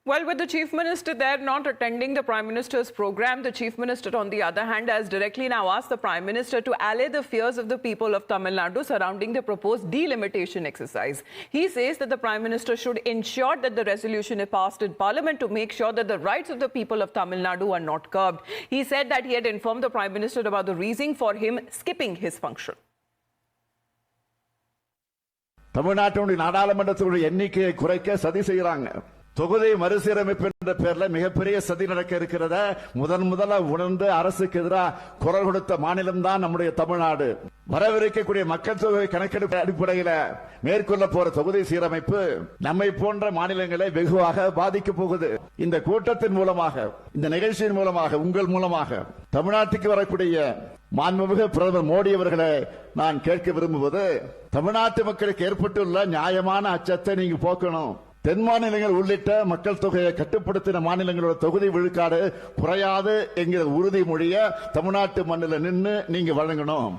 Well, with the Chief Minister there not attending the Prime Minister's program, the Chief Minister, on the other hand, has directly now asked the Prime Minister to allay the fears of the people of Tamil Nadu surrounding the proposed delimitation exercise. He says that the Prime Minister should ensure that the resolution is passed in Parliament to make sure that the rights of the people of Tamil Nadu are not curbed. He said that he had informed the Prime Minister about the reason for him skipping his function. தமிழ்நாட்டினுடைய நாடாளுமன்றத்தினுடைய எண்ணிக்கையை குறைக்க சதி செய்கிறாங்க. தொகுதி மறுசீரமைப்பு என்ற பெயர்ல மிகப்பெரிய சதி நடக்க இருக்கிறத முதல்ல உணர்ந்து அரசுக்கு எதிராக குரல் கொடுத்த மாநிலம் தான் நம்முடைய தமிழ்நாடு. வரவிருக்கக்கூடிய மக்கள் தொகை கணக்கெடுப்பு அடிப்படையில் மேற்கொள்ள போற தொகுதி சீரமைப்பு நம்மை போன்ற மாநிலங்களை வெகுவாக பாதிக்க போகுது. இந்த கூட்டத்தின் மூலமாக, இந்த நிகழ்ச்சியின் மூலமாக, உங்கள் மூலமாக தமிழ்நாட்டுக்கு வரக்கூடிய மாண்புமிகு பிரதமர் மோடி அவர்களை நான் கேட்க விரும்புவது, தமிழ்நாட்டு மக்களுக்கு ஏற்பட்டுள்ள நியாயமான அச்சத்தை நீங்க போக்கணும். தென் மாநிலங்கள் உள்ளிட்ட மக்கள் தொகையை கட்டுப்படுத்தின மாநிலங்களோட தொகுதி விழுக்காடு குறையாது என்கிற உறுதிமொழியை தமிழ்நாட்டு மண்ணில் நின்று நீங்க வழங்கணும்.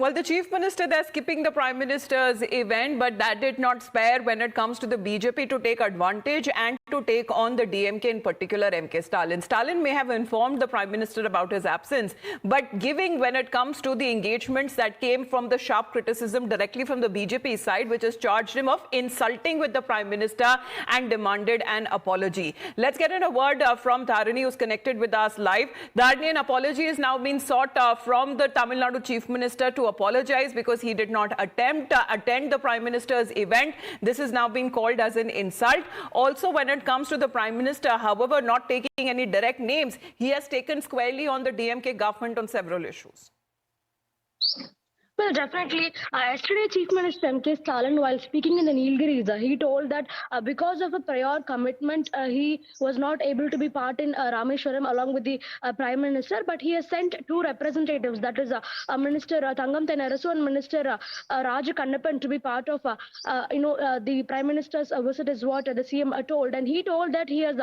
Well, the Chief Minister there skipping the Prime Minister's event, but that did not spare when it comes to the BJP to take advantage and to take on the DMK, in particular MK Stalin. Stalin may have informed the Prime Minister about his absence, but giving when it comes to the engagements that came from the sharp criticism directly from the BJP side, which has charged him of insulting with the Prime Minister and demanded an apology. Let's get in a word from Dharani, who's connected with us live. Dharani, an apology has now been sought from the Tamil Nadu Chief Minister to apologize because he did not attempt to attend the Prime Minister's event. This is now being called as an insult. Also, when it comes to the Prime Minister, however, not taking any direct names, he has taken squarely on the DMK government on several issues. Well, definitely. Yesterday, Chief Minister MK Stalin, while speaking in the Nilgiris, he told that because of a prior commitment, he was not able to be part in Rameshwaram along with the Prime Minister, but he has sent two representatives, that is Minister Thangam Tennarasu and Minister Raja Kannappan, to be part of the Prime Minister's visit, is what the CM told. And he told that he has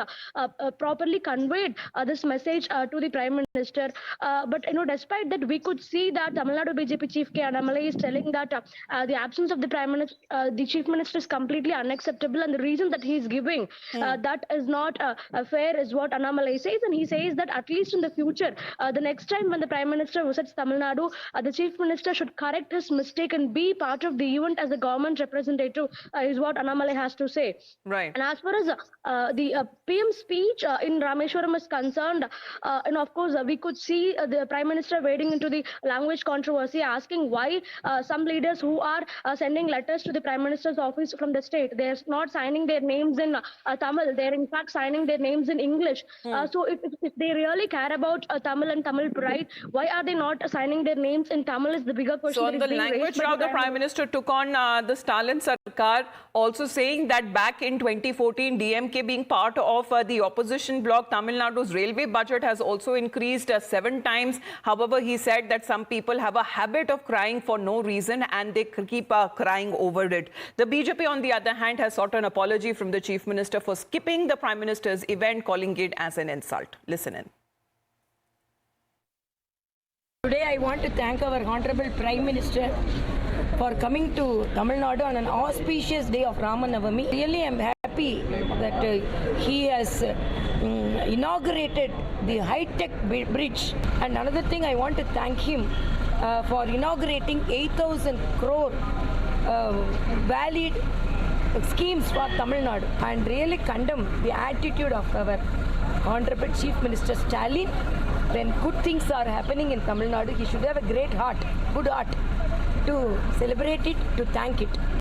properly conveyed this message to the Prime Minister. But despite that, we could see that Tamil Nadu BJP Chief Annamalai is telling that the absence of the the Chief Minister is completely unacceptable, and the reason that he is giving that is not fair is what Annamalai says. And he says that at least in the future, the next time when the Prime Minister visits Tamil Nadu, the Chief Minister should correct his mistake and be part of the event as a government representative, is what Annamalai has to say. Right. And as far as the PM speech in Rameshwaram is concerned, and of course we could see the Prime Minister wading into the language controversy, asking why some leaders who are sending letters to the Prime Minister's office from the state, they are not signing their names in Tamil, they are in fact signing their names in English. So if they really care about Tamil and Tamil pride, why are they not signing their names in Tamil is the bigger question. So on the language row, the Prime Minister took on the Stalin Sarkar, also saying that back in 2014, DMK being part of the opposition bloc, Tamil Nadu's railway budget has also increased 7 times. However, he said that some people have a habit of crying for no reason and they keep crying over it. The BJP, on the other hand, has sought an apology from the Chief Minister for skipping the Prime Minister's event, calling it as an insult. Listen in. Today I want to thank our Honorable Prime Minister for coming to Tamil Nadu on an auspicious day of Ramanavami. Really, I am happy that he has inaugurated the high-tech bridge. And another thing, I want to thank him for inaugurating 8,000 crore valid schemes for Tamil Nadu, and really condemn the attitude of our Honorable Chief Minister Stalin. When good things are happening in Tamil Nadu, he should have a great heart, good heart, to celebrate it, to thank it.